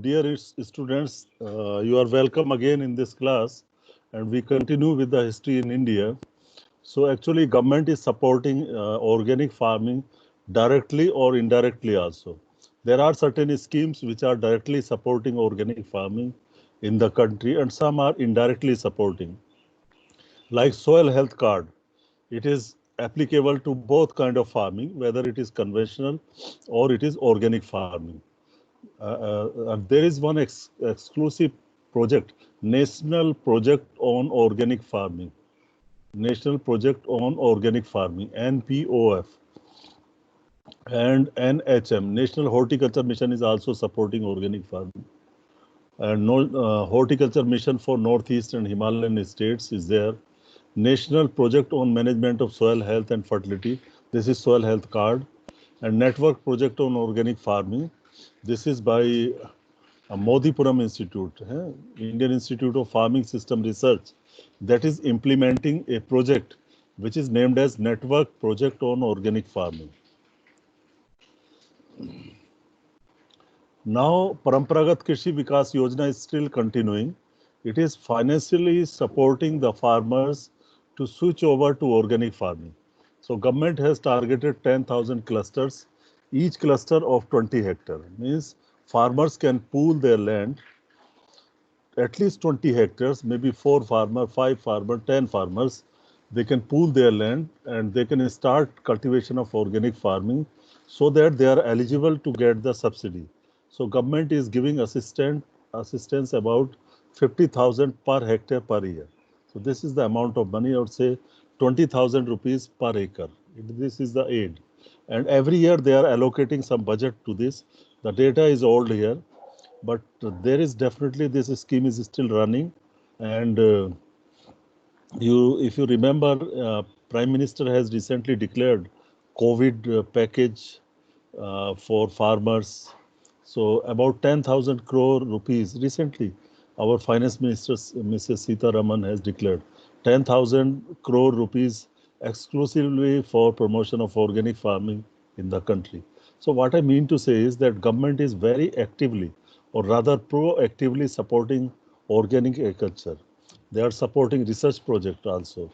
Dear students, you are welcome again in this class, and we continue with the history in India. So actually, government is supporting organic farming directly or indirectly also. There are certain schemes which are directly supporting organic farming in the country, and some are indirectly supporting, like soil health card. It is applicable to both kind of farming, whether it is conventional or it is organic farming. There is one exclusive project, National Project on Organic Farming. National Project on Organic Farming, NPOF, and NHM, National Horticulture Mission, is also supporting organic farming. And Horticulture Mission for Northeast and Himalayan states is there. National Project on Management of Soil Health and Fertility. This is Soil Health Card. And Network Project on Organic Farming. This is by Modipuram Institute, Indian Institute of Farming System Research, that is implementing a project which is named as Network Project on Organic Farming. Now, Paramparagath Krishi Vikas Yojana is still continuing. It is financially supporting the farmers to switch over to organic farming. So, government has targeted 10,000 clusters, each cluster of 20 hectares. Means farmers can pool their land, at least 20 hectares, maybe 4 farmer, 5 farmer, 10 farmers. They can pool their land and they can start cultivation of organic farming so that they are eligible to get the subsidy. So government is giving assistance about 50,000 per hectare per year. So this is the amount of money. I would say 20,000 rupees per acre. This is the aid. And every year they are allocating some budget to this. The data is old here, but there is definitely, this scheme is still running. And if you remember, Prime Minister has recently declared COVID package for farmers. So about 10,000 crore rupees recently, our finance minister, Mrs. Sita Raman, has declared 10,000 crore rupees exclusively for promotion of organic farming in the country. So what I mean to say is that government is very actively, or rather proactively, supporting organic agriculture. They are supporting research project also.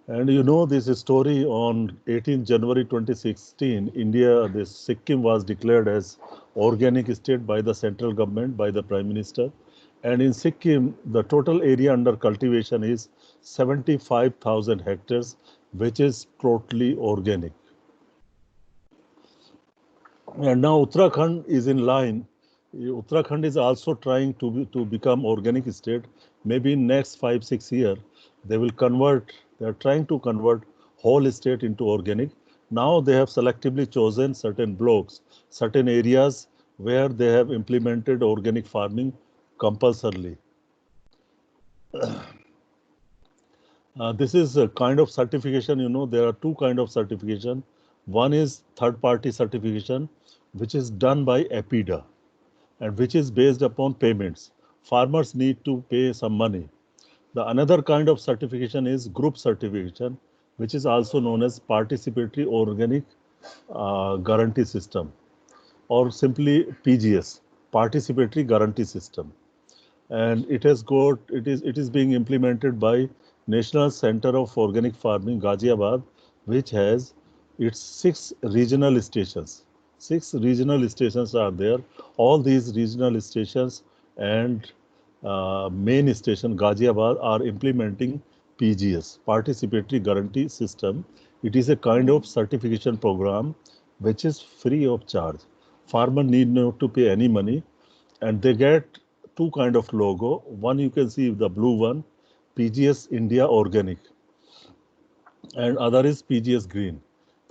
And you know this story, on 18th January 2016, India, this Sikkim was declared as organic state by the central government, by the Prime Minister. And in Sikkim, the total area under cultivation is 75,000 hectares, which is totally organic. And now Uttarakhand is in line. Uttarakhand is also trying to become organic state. Maybe in next 5-6 years, they will convert. They are trying to convert whole state into organic. Now they have selectively chosen certain blocks, certain areas where they have implemented organic farming compulsorily. This is a kind of certification. You know, there are two kind of certification. One is third-party certification, which is done by APIDA, and which is based upon payments. Farmers need to pay some money. The another kind of certification is group certification, which is also known as participatory organic guarantee system, or simply PGS, participatory guarantee system. And it is being implemented by National Center of Organic Farming, Ghaziabad, which has its 6 regional stations. 6 regional stations are there. All these regional stations and main station Ghaziabad are implementing PGS, Participatory Guarantee System. It is a kind of certification program which is free of charge. Farmer need not to pay any money, and they get two kind of logo. One you can see, the blue one, PGS India Organic, and other is PGS Green.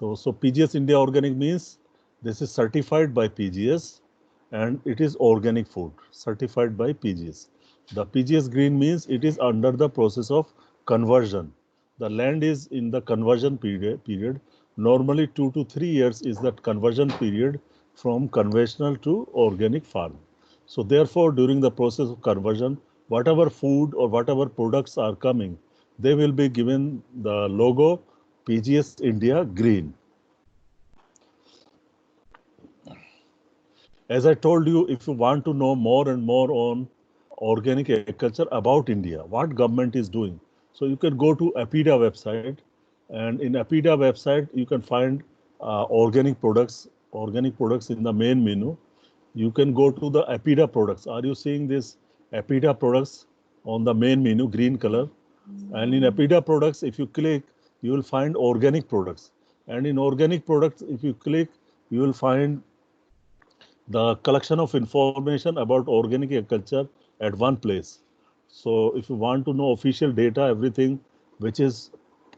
So PGS India Organic means this is certified by PGS and it is organic food certified by PGS. The PGS Green means it is under the process of conversion. The land is in the conversion period. Normally 2 to 3 years is that conversion period from conventional to organic farm. So therefore, during the process of conversion, whatever food or whatever products are coming, they will be given the logo PGS India Green. As I told you, if you want to know more and more on organic agriculture about India, what government is doing, so you can go to APIDA website, and in APIDA website you can find organic products in the main menu. You can go to the APIDA products. Are you seeing this APIDA products on the main menu, green color? And in APIDA products, if you click, you will find organic products. And in organic products, if you click, you will find the collection of information about organic agriculture at one place. So if you want to know official data, everything which is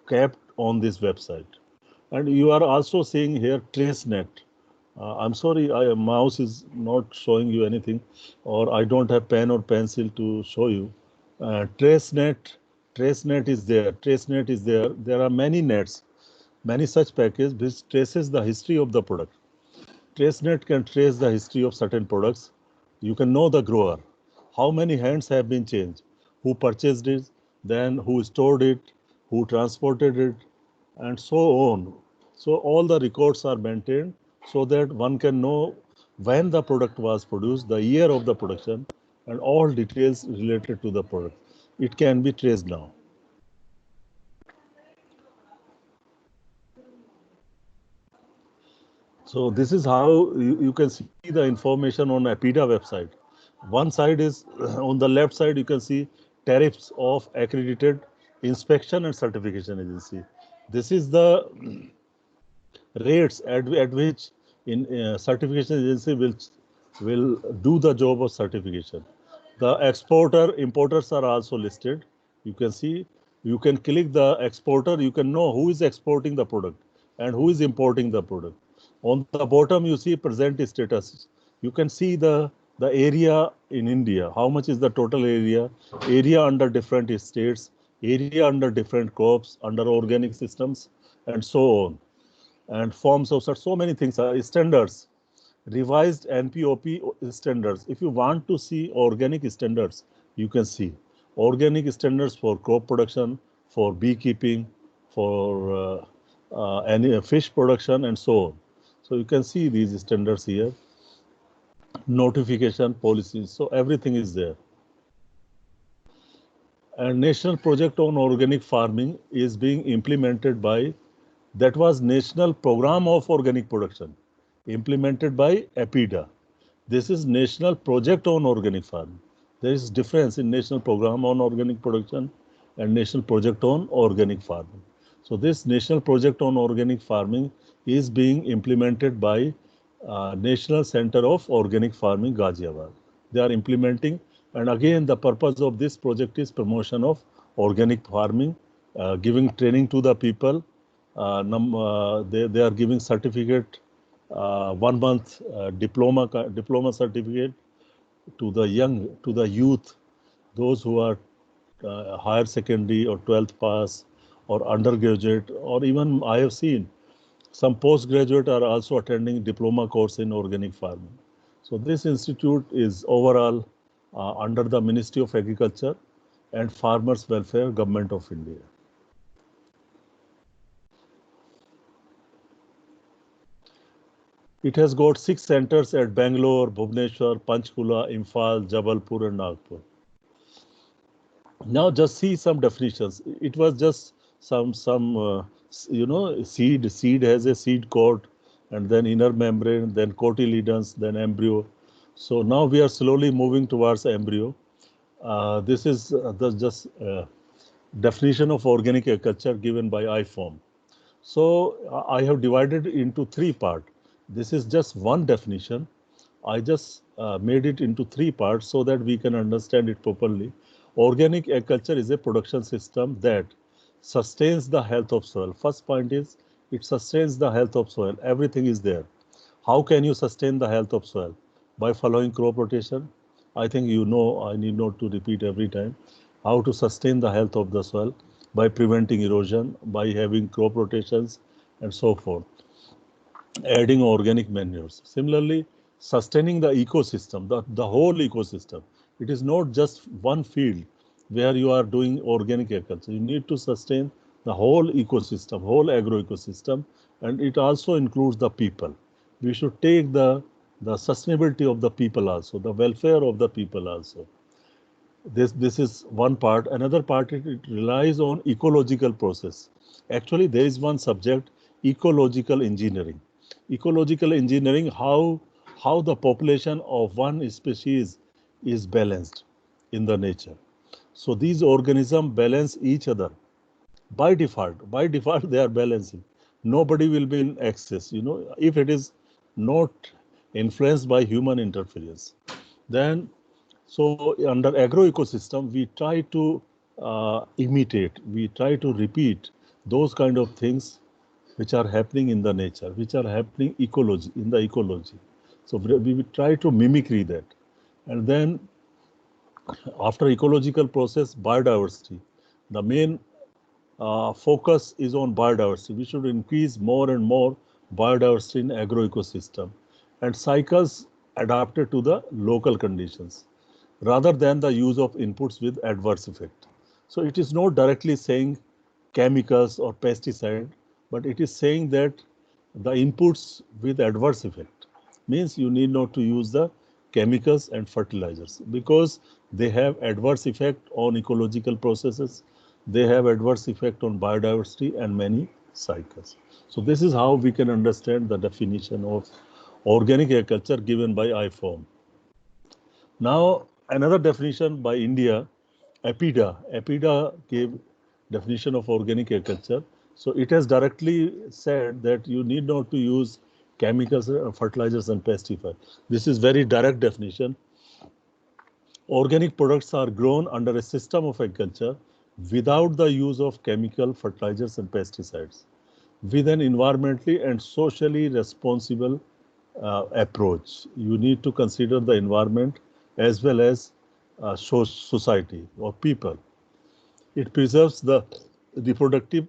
kept on this website. And you are also seeing here TraceNet. I'm sorry, mouse is not showing you anything, or I don't have pen or pencil to show you. TraceNet, TraceNet is there. TraceNet is there. There are many nets, many such packages which traces the history of the product. TraceNet can trace the history of certain products. You can know the grower, how many hands have been changed, who purchased it, then who stored it, who transported it, and so on. So all the records are maintained so that one can know when the product was produced, the year of the production, and all details related to the product. It can be traced now. So this is how you can see the information on APIDA website. One side is on the left side, you can see tariffs of accredited inspection and certification agency. This is the rates at which in certification agency will do the job of certification. The exporter importers are also listed. You can see, you can click the exporter, you can know who is exporting the product and who is importing the product. On the bottom you see present status. You can see the area in India, how much is the total area under different states, area under different crops, under organic systems, and so on. And forms of such, so many things are standards, revised NPOP standards. If you want to see organic standards, you can see organic standards for crop production, for beekeeping, for any fish production, and so on. So you can see these standards here, notification policies. So everything is there. And national project on organic farming is being implemented by, that was National Program of Organic Production, implemented by APIDA. This is National Project on Organic Farming. There is difference in National Program on Organic Production and National Project on Organic Farming. So this National Project on Organic Farming is being implemented by National Center of Organic Farming, Ghaziabad. They are implementing, and again the purpose of this project is promotion of organic farming, giving training to the people. They are giving certificate, 1 month diploma certificate to the to the youth, those who are higher secondary or 12th pass or undergraduate, or even I have seen some postgraduate are also attending diploma course in organic farming. So this institute is overall under the Ministry of Agriculture and Farmers Welfare, Government of India. It has got 6 centers at Bangalore, Bhubaneswar, Panchkula, Imphal, Jabalpur, and Nagpur. Now just see some definitions. It was just some seed. Seed has a seed coat, and then inner membrane, then cotyledons, then embryo. So now we are slowly moving towards embryo. This is the just definition of organic agriculture given by IFOM. So I have divided into 3 parts. This is just one definition. I just made it into 3 parts so that we can understand it properly. Organic agriculture is a production system that sustains the health of soil. First point is it sustains the health of soil. Everything is there. How can you sustain the health of soil? By following crop rotation. I think you know, I need not to repeat every time. How to sustain the health of the soil? By preventing erosion, by having crop rotations, and so forth. Adding organic manures. Similarly, sustaining the ecosystem, the whole ecosystem. It is not just one field where you are doing organic agriculture. You need to sustain the whole ecosystem, whole agro ecosystem, and it also includes the people. We should take the the sustainability of the people also, the welfare of the people also. This is one part. Another part, it relies on ecological process. Actually, there is one subject, ecological engineering. Ecological engineering, how the population of one species is balanced in the nature. So these organisms balance each other by default. By default, they are balancing. Nobody will be in excess. If it is not influenced by human interference, then so under agroecosystem, we try to imitate, we try to repeat those kind of things which are happening in the nature, which are happening in the ecology. So we try to mimicry that. And then after ecological process, biodiversity. The main focus is on biodiversity. We should increase more and more biodiversity in agroecosystem and cycles adapted to the local conditions rather than the use of inputs with adverse effect. So it is not directly saying chemicals or pesticide, but it is saying that the inputs with adverse effect means you need not to use the chemicals and fertilizers because they have adverse effect on ecological processes, they have adverse effect on biodiversity and many cycles. So this is how we can understand the definition of organic agriculture given by IFOAM. Now, another definition by India, APIDA. APIDA gave definition of organic agriculture. So it has directly said that you need not to use chemicals, fertilizers and pesticides. This is very direct definition. Organic products are grown under a system of agriculture without the use of chemical fertilizers and pesticides, with an environmentally and socially responsible approach. You need to consider the environment as well as society or people. It preserves the reproductive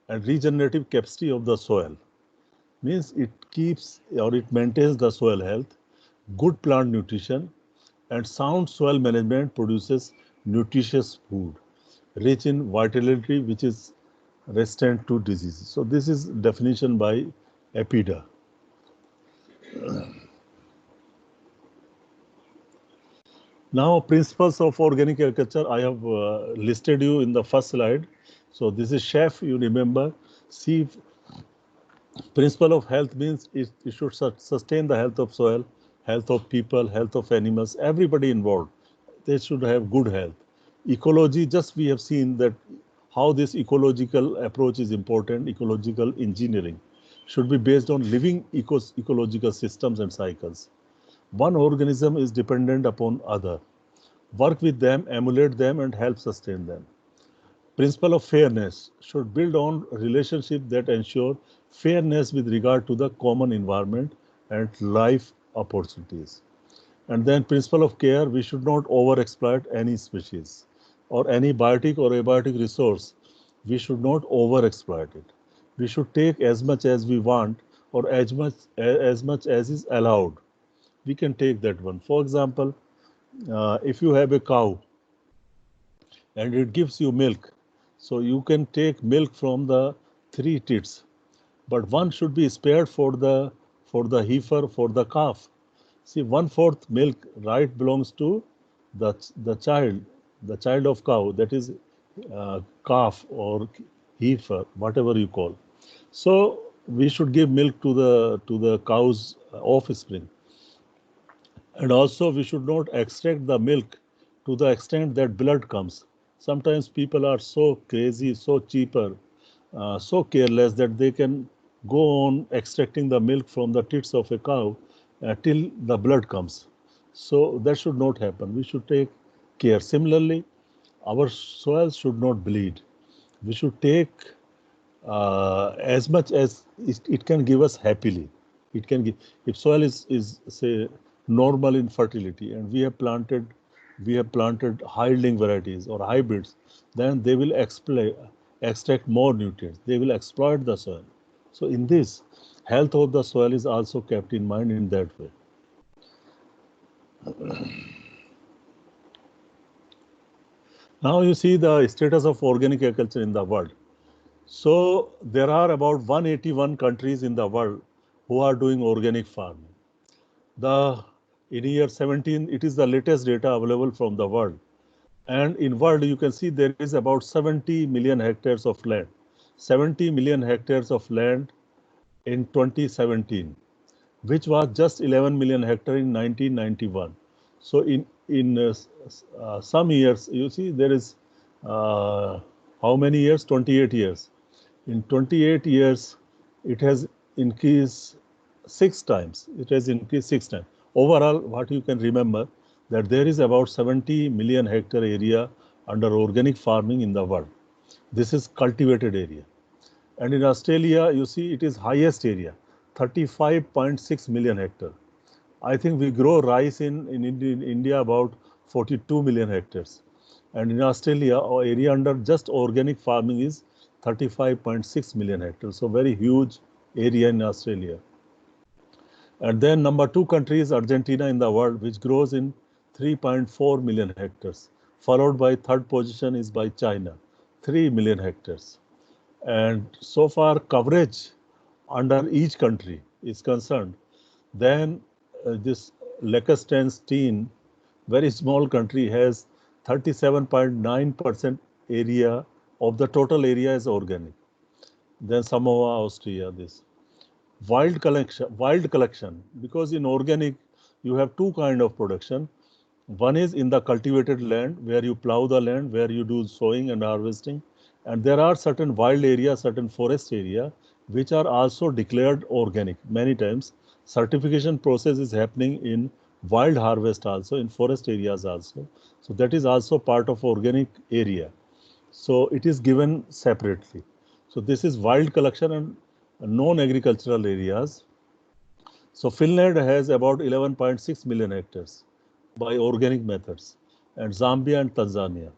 and regenerative capacity of the soil. Means it keeps or it maintains the soil health, good plant nutrition, and sound soil management produces nutritious food, rich in vitality, which is resistant to diseases. So this is definition by APIDA. Now, principles of organic agriculture, I have listed you in the first slide. So this is chef, you remember. See, principle of health means it should sustain the health of soil, health of people, health of animals, everybody involved. They should have good health. Ecology, just we have seen that how this ecological approach is important. Ecological engineering should be based on living ecological systems and cycles. One organism is dependent upon other. Work with them, emulate them, and help sustain them. Principle of fairness should build on relationships that ensure fairness with regard to the common environment and life opportunities. And then principle of care, we should not overexploit any species or any biotic or abiotic resource. We should not overexploit it. We should take as much as we want or as much as is allowed. We can take that one. For example, if you have a cow and it gives you milk, so you can take milk from the three tits, but one should be spared for the heifer, for the calf. See, 1/4 milk right belongs to the child of cow, that is calf or heifer, whatever you call. So we should give milk to the cow's offspring. And also we should not extract the milk to the extent that blood comes. Sometimes people are so crazy, so cheaper, so careless that they can go on extracting the milk from the tits of a cow till the blood comes. So that should not happen. We should take care. Similarly, our soil should not bleed. We should take as much as it can give us happily. It can give, if soil is say normal in fertility and we have planted high yielding varieties or hybrids, then they will extract more nutrients. They will exploit the soil. So in this, health of the soil is also kept in mind in that way. Now you see the status of organic agriculture in the world. So there are about 181 countries in the world who are doing organic farming. The in year 17, it is the latest data available from the world. And in world, you can see there is about 70 million hectares of land. 70 million hectares of land in 2017, which was just 11 million hectare in 1991. So in some years, you see there is how many years? 28 years. In 28 years, it has increased 6 times. It has increased 6 times. Overall, what you can remember that there is about 70 million hectare area under organic farming in the world. This is cultivated area. And in Australia, you see it is highest area, 35.6 million hectare. I think we grow rice in India about 42 million hectares. And in Australia, our area under just organic farming is 35.6 million hectares. So very huge area in Australia. And then number 2 country is Argentina in the world, which grows in 3.4 million hectares. Followed by third position is by China, 3 million hectares. And so far coverage under each country is concerned, then this Liechtenstein, very small country, has 37.9% area of the total area is organic. Then Samoa, Austria, this. Wild collection, because in organic you have two kind of production. One is in the cultivated land where you plow the land, where you do sowing and harvesting. And there are certain wild areas, certain forest area, which are also declared organic. Many times certification process is happening in wild harvest also, in forest areas also. So that is also part of organic area. So it is given separately. So this is wild collection and non-agricultural areas. So Finland has about 11.6 million hectares by organic methods, and Zambia and Tanzania.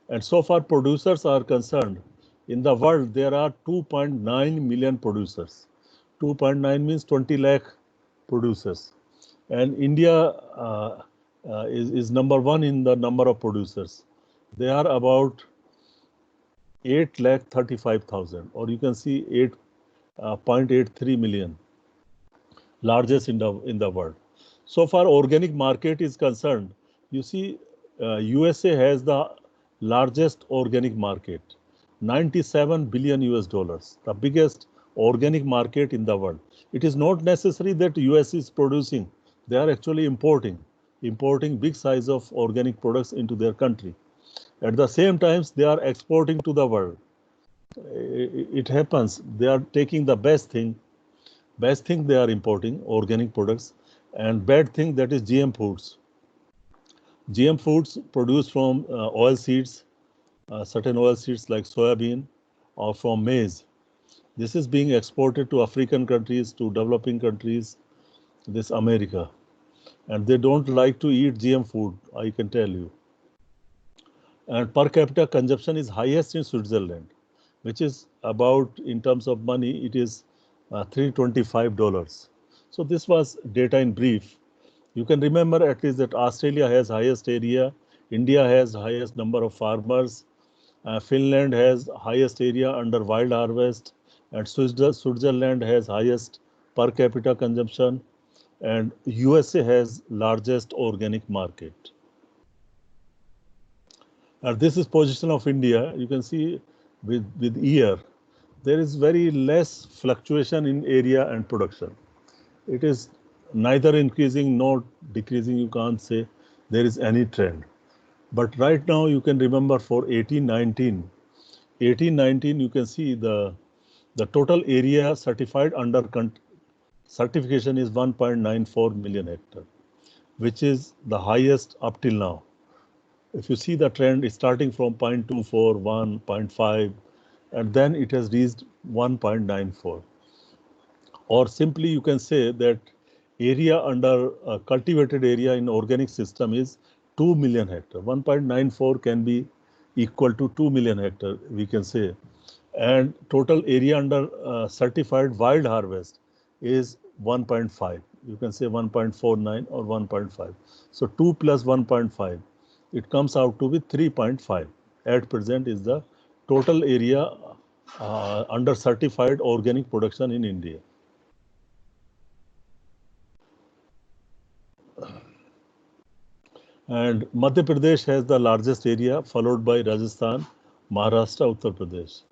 And so far producers are concerned, in the world there are 2.9 million producers. 2.9 means 20 lakh producers. And India is number one in the number of producers. They are about 8,35,000, or you can see 8.83 million, largest in the world. So far organic market is concerned, you see USA has the largest organic market, 97 billion US dollars, the biggest organic market in the world. It is not necessary that US is producing, they are actually importing big size of organic products into their country. At the same time, they are exporting to the world. It happens, they are taking the best thing they are importing, organic products, and bad thing, that is GM foods. GM foods produced from oil seeds, certain oil seeds like soybean or from maize. This is being exported to African countries, to developing countries, this America. And they don't like to eat GM food, I can tell you. And per capita consumption is highest in Switzerland, which is about, in terms of money, it is $325. So this was data in brief. You can remember at least that Australia has highest area, India has highest number of farmers, Finland has highest area under wild harvest, and Switzerland has highest per capita consumption, and USA has largest organic market. And this is position of India. You can see with year, there is very less fluctuation in area and production. It is neither increasing nor decreasing. You can't say there is any trend. But right now you can remember for 1819, you can see the total area certified under certification is 1.94 million hectare, which is the highest up till now. If you see the trend is starting from 0.24, 1, 0.5, and then it has reached 1.94. Or simply you can say that area under cultivated area in organic system is 2 million hectare. 1.94 can be equal to 2 million hectare, we can say. And total area under certified wild harvest is 1.5. You can say 1.49 or 1.5. So 2 plus 1.5, it comes out to be 3.5. At present is the total area under certified organic production in India. And Madhya Pradesh has the largest area, followed by Rajasthan, Maharashtra, Uttar Pradesh.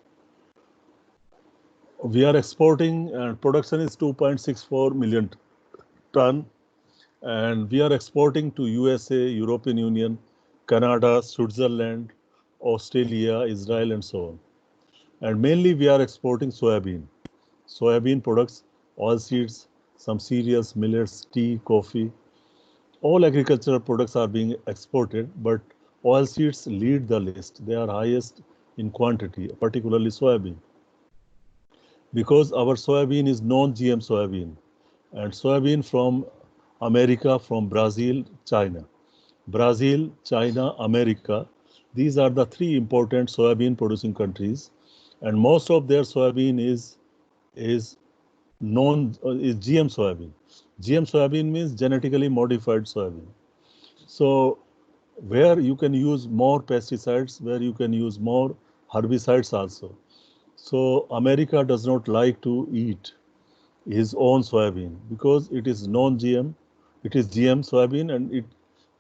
We are exporting, and production is 2.64 million ton, and we are exporting to USA, European Union, Canada, Switzerland, Australia, Israel, and so on. And mainly we are exporting soybean products, oilseeds, some cereals, millets, tea, coffee. All agricultural products are being exported, but oilseeds lead the list. They are highest in quantity, particularly soybean, because our soybean is non-GM soybean, and soybean from America, from Brazil, China. Brazil, China, America, these are the three important soybean producing countries, and most of their soybean is is GM soybean. GM soybean means genetically modified soybean. So where you can use more pesticides, where you can use more herbicides also. So America does not like to eat his own soybean because it is non-GM, it is GM soybean, and it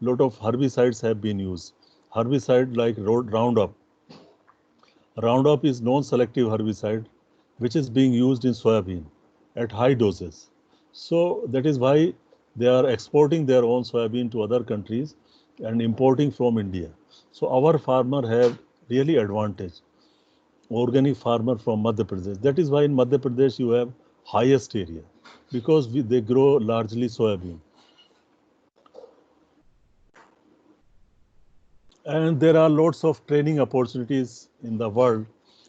lot of herbicides have been used. Herbicide like Roundup. Roundup is non-selective herbicide which is being used in soybean at high doses. So that is why they are exporting their own soybean to other countries and importing from India. So our farmer have really advantage. Organic farmer from Madhya Pradesh. That is why in Madhya Pradesh you have highest area because they grow largely soybean. And there are lots of training opportunities in the world.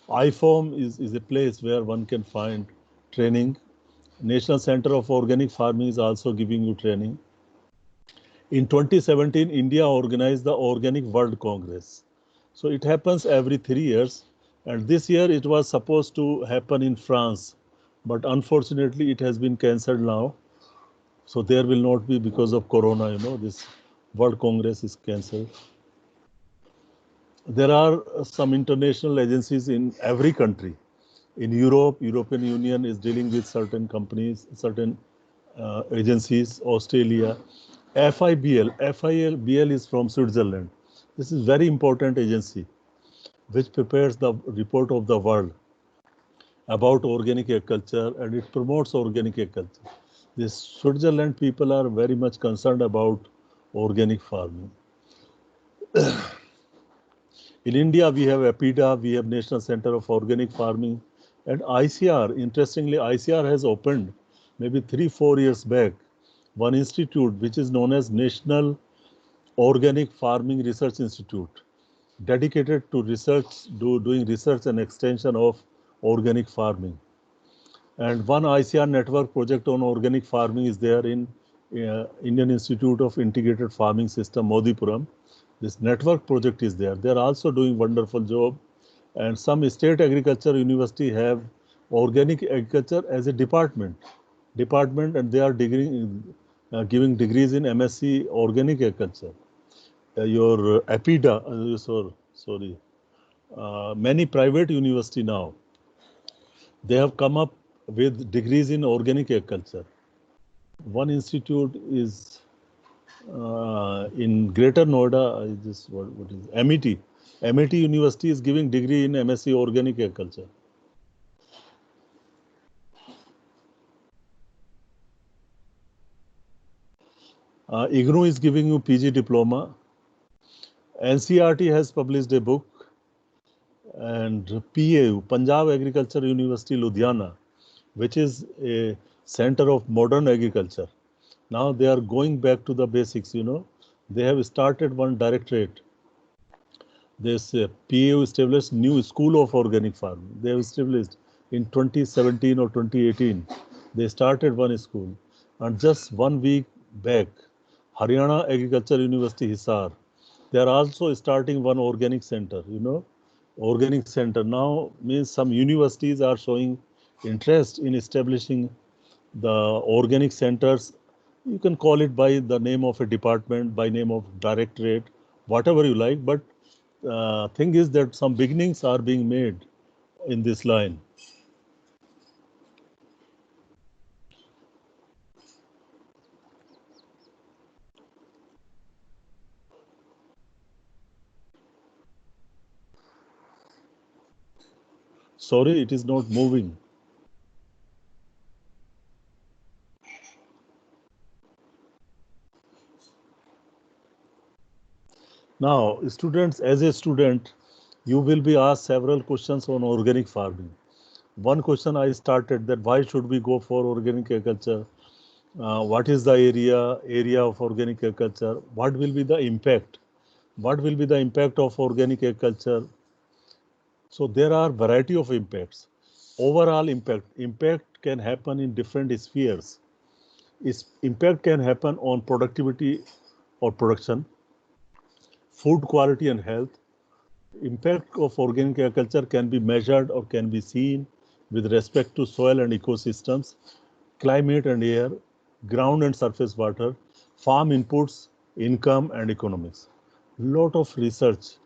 IFOM is a place where one can find training. National Center of Organic Farming is also giving you training. In 2017, India organized the Organic World Congress. So it happens every 3 years. And this year it was supposed to happen in France. But unfortunately, it has been cancelled now. So there will not be because of Corona, this World Congress is cancelled. There are some international agencies in every country. In Europe, European Union is dealing with certain companies, certain agencies, Australia. FIBL is from Switzerland. This is very important agency which prepares the report of the world about organic agriculture and it promotes organic agriculture. These Switzerland people are very much concerned about organic farming. In India, we have APIDA, we have National Center of Organic Farming, and ICR. Interestingly, ICR has opened maybe 3-4 years back one institute which is known as National Organic Farming Research Institute, dedicated to research, doing research and extension of organic farming. And one ICR network project on organic farming is there in Indian Institute of Integrated Farming System, Modipuram. This network project is there. They are also doing wonderful job. And some state agriculture university have organic agriculture as a department, and they are giving degrees in MSc organic agriculture. Your APIDA, sorry, many private university now, they have come up with degrees in organic agriculture. One institute is in Greater Noida, what is MET. MET University is giving degree in MSc Organic Agriculture. IGNOU is giving you PG diploma. NCERT has published a book, and PAU, Punjab Agriculture University, Ludhiana, which is a center of modern agriculture. Now they are going back to the basics, They have started one directorate. This PAU established new school of organic farming. They have established in 2017 or 2018. They started one school. And just 1 week back, Haryana Agriculture University, Hisar, they are also starting one organic center, Organic center now means some universities are showing interest in establishing the organic centers. You can call it by the name of a department, by name of directorate, whatever you like. But thing is that some beginnings are being made in this line. Sorry, it is not moving. Now, students, as a student, you will be asked several questions on organic farming. One question I started, that why should we go for organic agriculture? What is the area of organic agriculture? What will be the impact? What will be the impact of organic agriculture? So there are variety of impacts. Overall impact can happen in different spheres. Impact can happen on productivity or production, food quality and health. Impact of organic agriculture can be measured or can be seen with respect to soil and ecosystems, climate and air, ground and surface water, farm inputs, income and economics. Lot of research,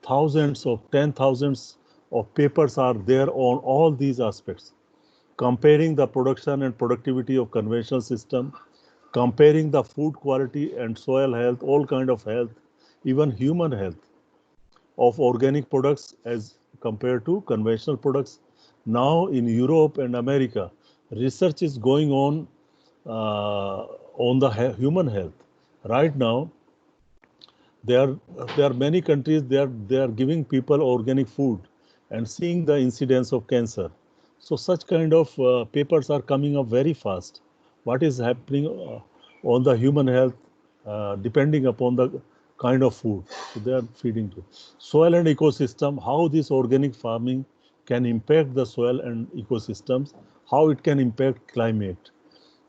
thousands of 10,000s of papers are there on all these aspects, comparing the production and productivity of conventional system, comparing the food quality and soil health, all kind of health, even human health of organic products as compared to conventional products. Now in Europe and America, research is going on the human health. Right now, there are many countries they are giving people organic food and seeing the incidence of cancer. So such kind of papers are coming up very fast. What is happening on the human health depending upon the kind of food so they are feeding to. Soil and ecosystem, how this organic farming can impact the soil and ecosystems, how it can impact climate.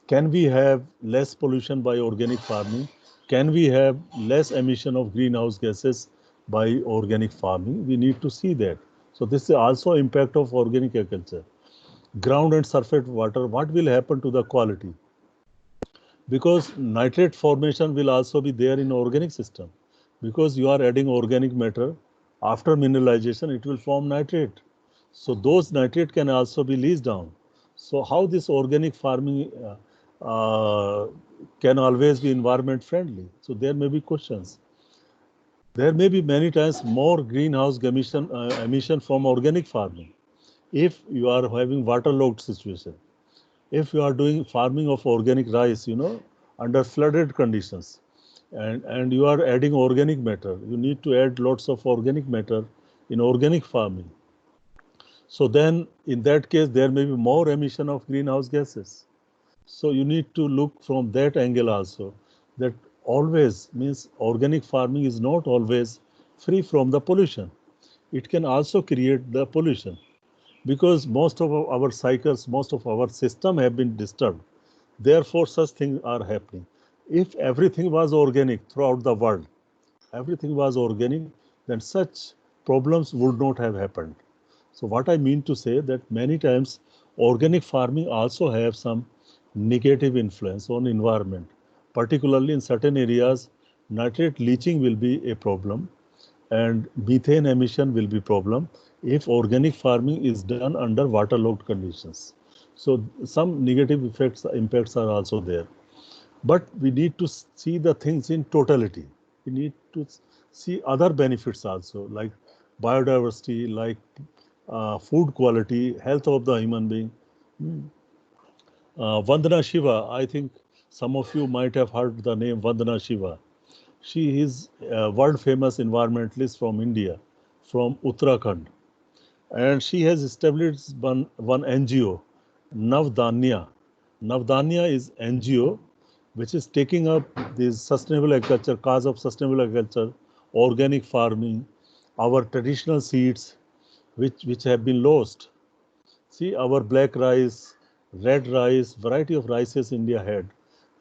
Can we have less pollution by organic farming? Can we have less emission of greenhouse gases by organic farming? We need to see that. So this is also impact of organic agriculture. Ground and surface water, what will happen to the quality? Because nitrate formation will also be there in organic system. Because you are adding organic matter, after mineralization, it will form nitrate. So those nitrate can also be leached down. So how this organic farming can always be environment friendly? So there may be questions. There may be many times more greenhouse emission from organic farming. If you are having waterlogged situation, if you are doing farming of organic rice, under flooded conditions, and you are adding organic matter, you need to add lots of organic matter in organic farming. So then in that case, there may be more emission of greenhouse gases. So you need to look from that angle also, that always means organic farming is not always free from the pollution. It can also create the pollution because most of our cycles, most of our system have been disturbed. Therefore, such things are happening. If everything was organic throughout the world, everything was organic, then such problems would not have happened. So what I mean to say that many times organic farming also have some negative influence on environment. Particularly in certain areas, nitrate leaching will be a problem and methane emission will be problem if organic farming is done under waterlogged conditions. So some negative impacts are also there. But we need to see the things in totality. We need to see other benefits also, like biodiversity, like food quality, health of the human being. Vandana Shiva, I think some of you might have heard the name Vandana Shiva. She is a world famous environmentalist from India, from Uttarakhand. And she has established one NGO, Navdanya. Navdanya is NGO which is taking up this sustainable agriculture, cause of sustainable agriculture, organic farming, our traditional seeds which have been lost. See, our black rice, red rice, variety of rices India had.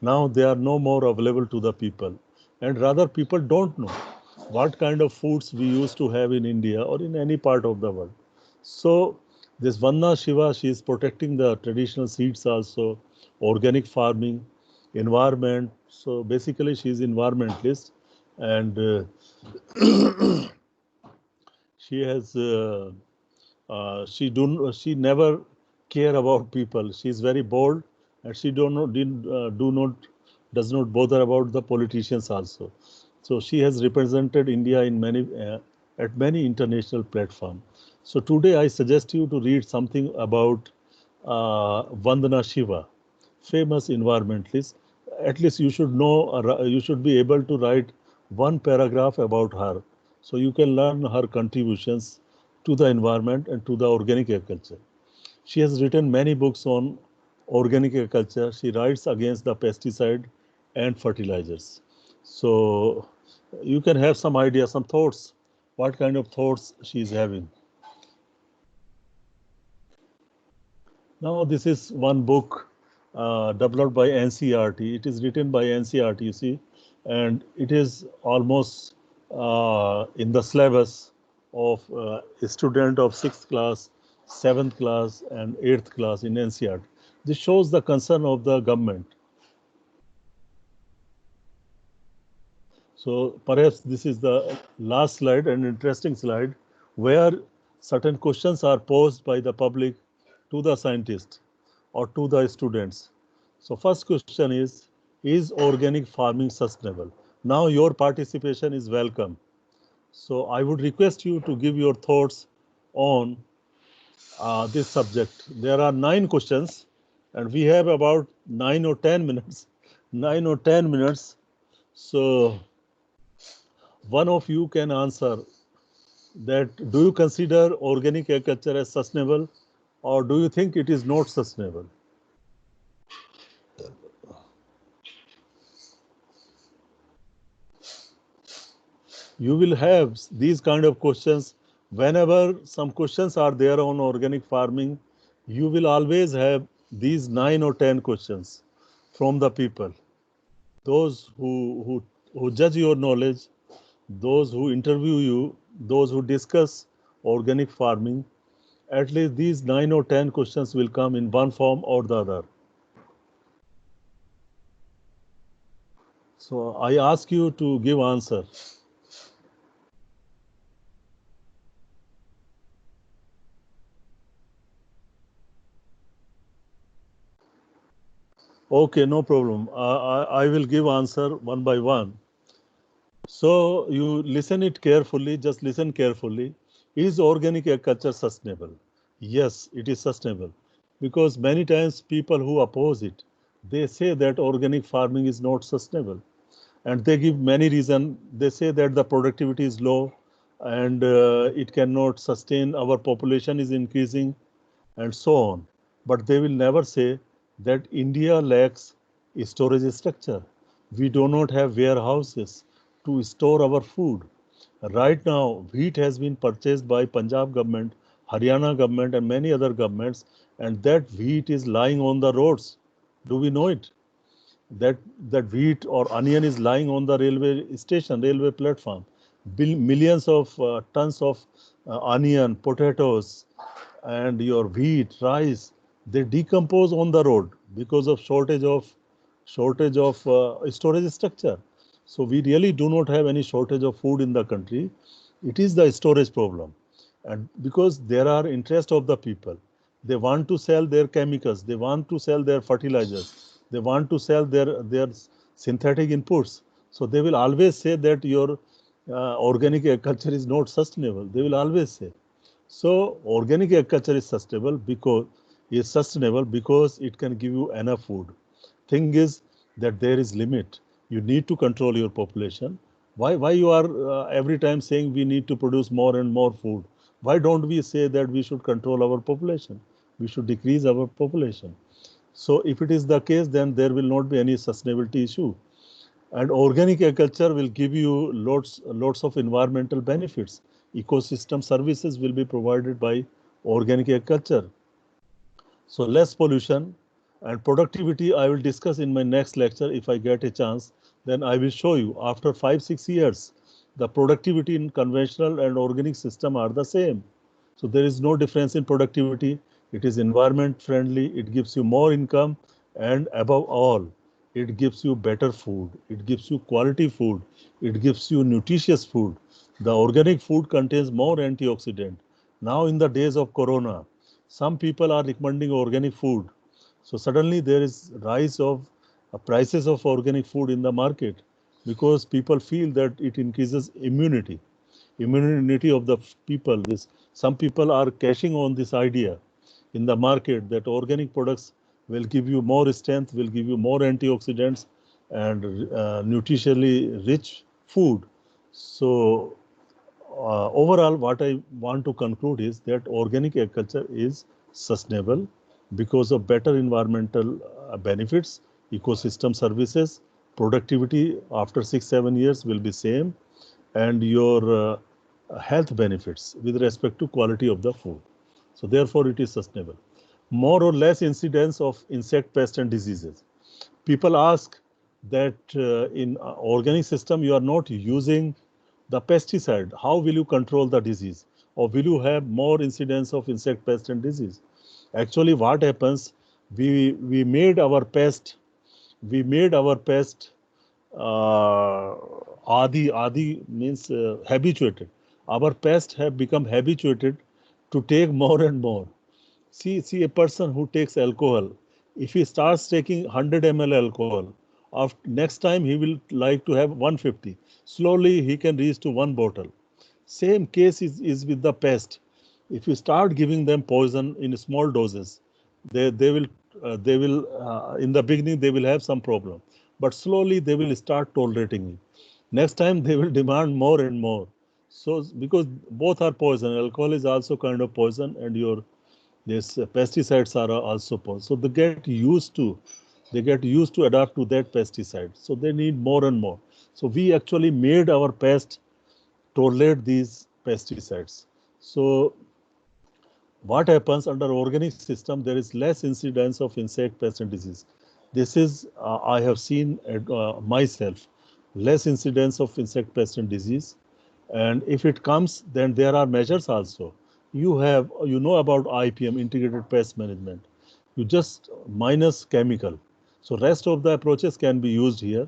Now they are no more available to the people. And rather people don't know what kind of foods we used to have in India or in any part of the world. So this Vandana Shiva, she is protecting the traditional seeds also, organic farming, environment. So basically she is environmentalist and she has she never care about people. She is very bold, and she does not bother about the politicians also. So she has represented India in many at many international platforms. So today I suggest you to read something about Vandana Shiva, famous environmentalist. At least you should know, you should be able to write one paragraph about her. So you can learn her contributions to the environment and to the organic agriculture. She has written many books on organic agriculture. She writes against the pesticide and fertilizers. So you can have some idea, some thoughts, what kind of thoughts she is having. Now, this is one book developed by NCRT. It is written by NCRT, you see, and it is almost in the syllabus of a student of 6th class, 7th class, and 8th class in NCRT. This shows the concern of the government. So perhaps this is the last slide, an interesting slide, where certain questions are posed by the public to the scientists or to the students. So first question is organic farming sustainable? Now your participation is welcome. So I would request you to give your thoughts on this subject. There are 9 questions and we have about 9 or 10 minutes. 9 or 10 minutes. So one of you can answer that, do you consider organic agriculture as sustainable or do you think it is not sustainable? You will have these kind of questions whenever some questions are there on organic farming. You will always have these 9 or 10 questions from the people, those who judge your knowledge, those who interview you, those who discuss organic farming. At least these 9 or 10 questions will come in one form or the other. So I ask you to give answer. Okay, no problem. I will give answer one by one. So you listen it carefully, just listen carefully. Is organic agriculture sustainable? Yes, it is sustainable. Because many times people who oppose it, they say that organic farming is not sustainable. And they give many reasons. They say that the productivity is low and it cannot sustain, our population is increasing and so on. But they will never say that India lacks storage structure. We do not have warehouses to store our food. Right now, wheat has been purchased by Punjab government, Haryana government, and many other governments, and that wheat is lying on the roads. Do we know it? That wheat or onion is lying on the railway station, railway platform. Millions of tons of onion, potatoes, and your wheat, rice, they decompose on the road because of shortage of storage structure. So we really do not have any shortage of food in the country. It is the storage problem, and because there are interest of the people, they want to sell their chemicals, they want to sell their fertilizers, they want to sell their synthetic inputs. So they will always say that your organic agriculture is not sustainable. They will always say. So organic agriculture is sustainable because it can give you enough food. Thing is that there is limit. You need to control your population. Why you are every time saying we need to produce more and more food? Why don't we say that we should control our population? We should decrease our population. So if it is the case, then there will not be any sustainability issue. And organic agriculture will give you lots of environmental benefits. Ecosystem services will be provided by organic agriculture. So less pollution and productivity I will discuss in my next lecture if I get a chance. Then I will show you after 5-6 years, the productivity in conventional and organic system are the same. So there is no difference in productivity. It is environment friendly. It gives you more income. And above all, it gives you better food. It gives you quality food. It gives you nutritious food. The organic food contains more antioxidant. Now in the days of Corona, some people are recommending organic food. So suddenly there is rise of prices of organic food in the market because people feel that it increases immunity of the people, this Some people are cashing on this idea in the market that organic products will give you more strength, will give you more antioxidants and nutritionally rich food. So overall, what I want to conclude is that organic agriculture is sustainable because of better environmental benefits, ecosystem services, productivity after 6-7 years will be same, and your health benefits with respect to quality of the food. So therefore, it is sustainable. More or less incidence of insect pests and diseases. People ask that in organic system you are not using the pesticide. How will you control the disease? Or will you have more incidence of insect pest and disease? Actually, what happens? We made our pest. We made our pest uh, adi means habituated. Our pests have become habituated to take more and more. See a person who takes alcohol. If he starts taking 100 ml alcohol, after next time he will like to have 150. Slowly he can reach to one bottle. Same case is with the pest. If you start giving them poison in small doses, they will in the beginning they will have some problem, but slowly they will start tolerating it. Next time they will demand more and more. So because both are poison, alcohol is also kind of poison, and your this pesticides are also poison. So they get used to adapt to that pesticide. So they need more and more. So we actually made our pest tolerate these pesticides. So what happens under organic system? There is less incidence of insect, pest, and disease. This is I have seen myself, less incidence of insect, pest, and disease. And if it comes, then there are measures also. You know about IPM, integrated pest management. You just minus chemical. So rest of the approaches can be used here,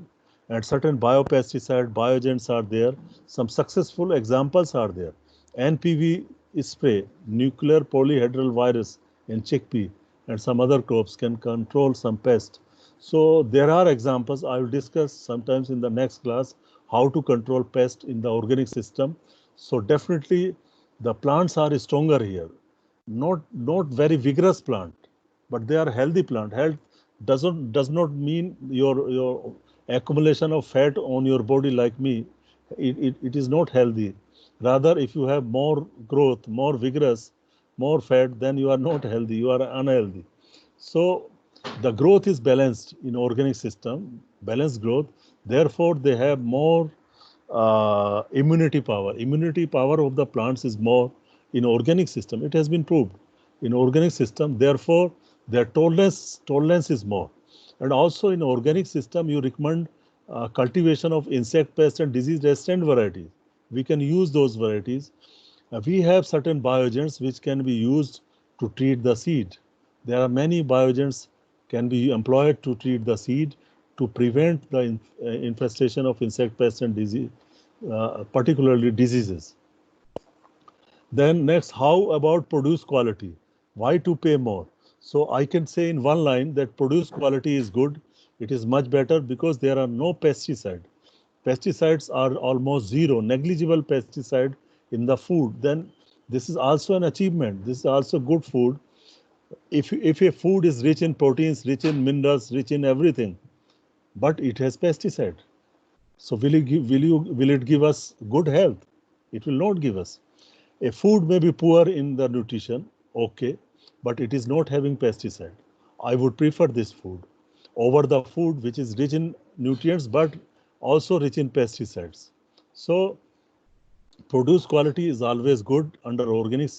and certain biopesticide, bioagents are there. Some successful examples are there. NPV spray, nuclear polyhedral virus in chickpea and some other crops can control some pest. So there are examples. I will discuss sometimes in the next class how to control pest in the organic system. So definitely the plants are stronger here. Not very vigorous plant, but they are healthy plant. Health does not mean your accumulation of fat on your body like me. It is not healthy. Rather, if you have more growth, more vigorous, more fat, then you are not healthy. You are unhealthy. So the growth is balanced in organic system, balanced growth. Therefore, they have more immunity power. Immunity power of the plants is more in organic system. It has been proved in organic system. Therefore, their tolerance is more. And also in organic system, you recommend cultivation of insect, pest, and disease resistant varieties. We can use those varieties. We have certain bioagents which can be used to treat the seed. There are many bioagents can be employed to treat the seed to prevent the infestation of insect pests and disease, particularly diseases. Then next, how about produce quality? Why to pay more? So I can say in one line that produce quality is good. It is much better because there are no pesticide. Pesticides are almost zero, negligible pesticide in the food. Then this is also an achievement. This is also good food. If a food is rich in proteins, rich in minerals, rich in everything, but it has pesticide, so will it give us good health? It will not give us. A food may be poor in the nutrition, okay, but it is not having pesticide. I would prefer this food over the food which is rich in nutrients but also rich in pesticides. So produce quality is always good under organic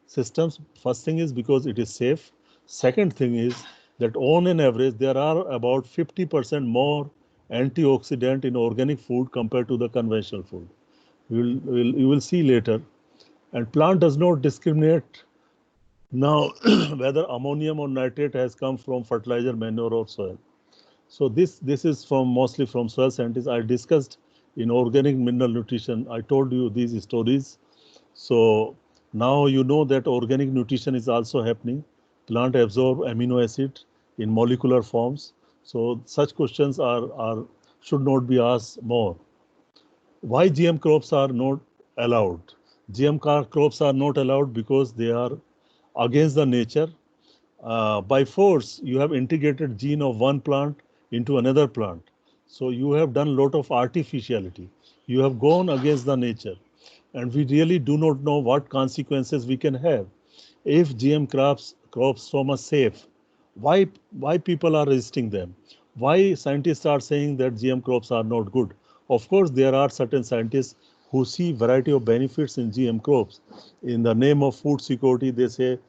systems. First thing is because it is safe. Second thing is that on an average there are about 50% more antioxidant in organic food compared to the conventional food. You will see later. And plant does not discriminate now whether ammonium or nitrate has come from fertilizer, manure, or soil. So this is from mostly from soil scientists. I discussed in organic mineral nutrition. I told you these stories. So now you know that organic nutrition is also happening. Plant absorb amino acid in molecular forms. So such questions are should not be asked more. Why GM crops are not allowed? GM crops are not allowed because they are against the nature. By force, you have integrated gene of one plant into another plant. So you have done a lot of artificiality. You have gone against the nature. And we really do not know what consequences we can have. If GM crops from are safe, why people are resisting them? Why scientists are saying that GM crops are not good? Of course, there are certain scientists who see variety of benefits in GM crops. In the name of food security, they say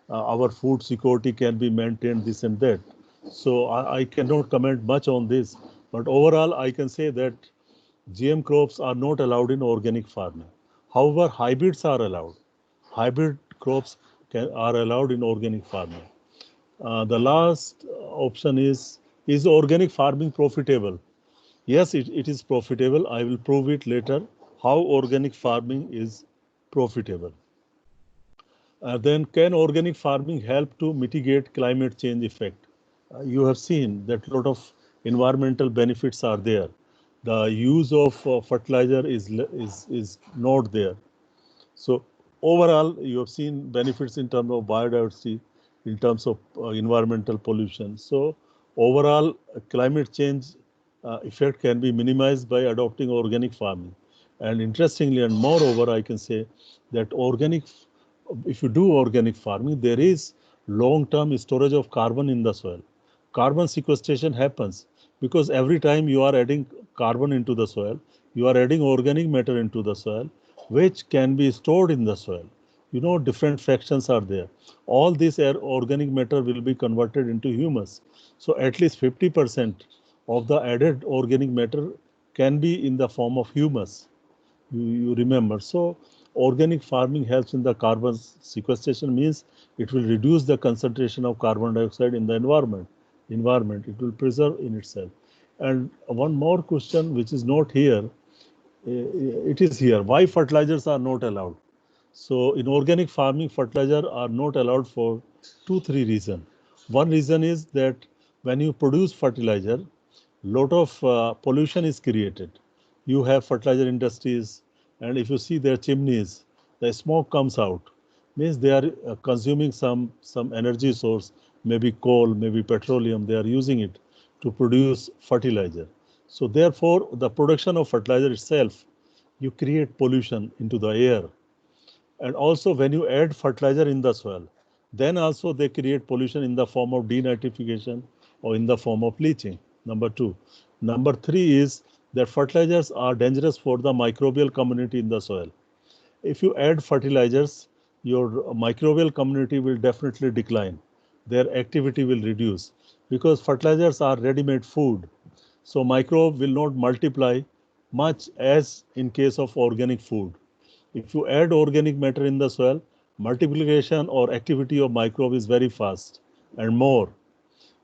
our food security can be maintained, this and that. So I cannot comment much on this, but overall I can say that GM crops are not allowed in organic farming. However, hybrids are allowed. Hybrid crops are allowed in organic farming. The last option is organic farming profitable? Yes, it is profitable. I will prove it later how organic farming is profitable. Then can organic farming help to mitigate climate change effect? You have seen that a lot of environmental benefits are there. The use of fertilizer is not there. So overall, you have seen benefits in terms of biodiversity, in terms of environmental pollution. So overall, climate change effect can be minimized by adopting organic farming. And interestingly, and moreover, I can say that if you do organic farming, there is long-term storage of carbon in the soil. Carbon sequestration happens because every time you are adding carbon into the soil, you are adding organic matter into the soil, which can be stored in the soil. You know, different fractions are there. All this organic matter will be converted into humus. So at least 50% of the added organic matter can be in the form of humus. You remember. So organic farming helps in the carbon sequestration, means it will reduce the concentration of carbon dioxide in the environment. It will preserve in itself. And one more question which is not here, it is here. Why fertilizers are not allowed? So in organic farming, fertilizer are not allowed for 2, 3 reasons. One reason is that when you produce fertilizer, lot of pollution is created. You have fertilizer industries, and if you see their chimneys, the smoke comes out. Means they are consuming some energy source, maybe coal, maybe petroleum. They are using it to produce fertilizer. So therefore, the production of fertilizer itself, you create pollution into the air. And also when you add fertilizer in the soil, then also they create pollution in the form of denitrification or in the form of leaching. Number two. Number three is that fertilizers are dangerous for the microbial community in the soil. If you add fertilizers, your microbial community will definitely decline. Their activity will reduce because fertilizers are ready-made food. So microbe will not multiply much as in case of organic food. If you add organic matter in the soil, multiplication or activity of microbe is very fast and more.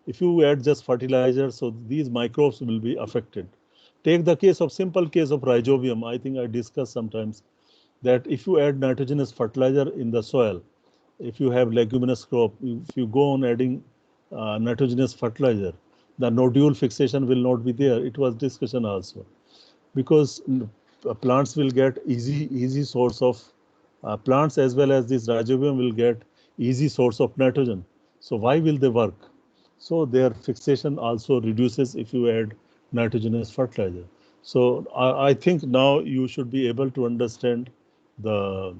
If you add just fertilizer, so these microbes will be affected. Take the simple case of rhizobium. I think I discussed sometimes that if you add nitrogenous fertilizer in the soil, if you have leguminous crop, if you go on adding nitrogenous fertilizer, the nodule fixation will not be there. It was discussion also, because plants will get easy source of plants as well as this rhizobium will get easy source of nitrogen. So why will they work? So their fixation also reduces if you add nitrogenous fertilizer. So I think now you should be able to understand the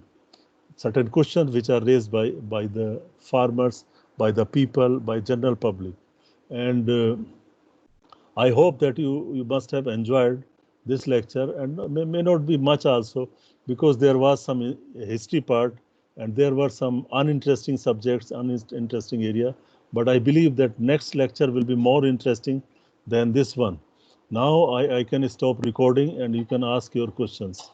certain questions which are raised by the farmers, by the people, by general public. And I hope that you must have enjoyed this lecture, and may not be much also, because there was some history part and there were some uninteresting subjects, uninteresting area. But I believe that next lecture will be more interesting than this one. Now I can stop recording and you can ask your questions.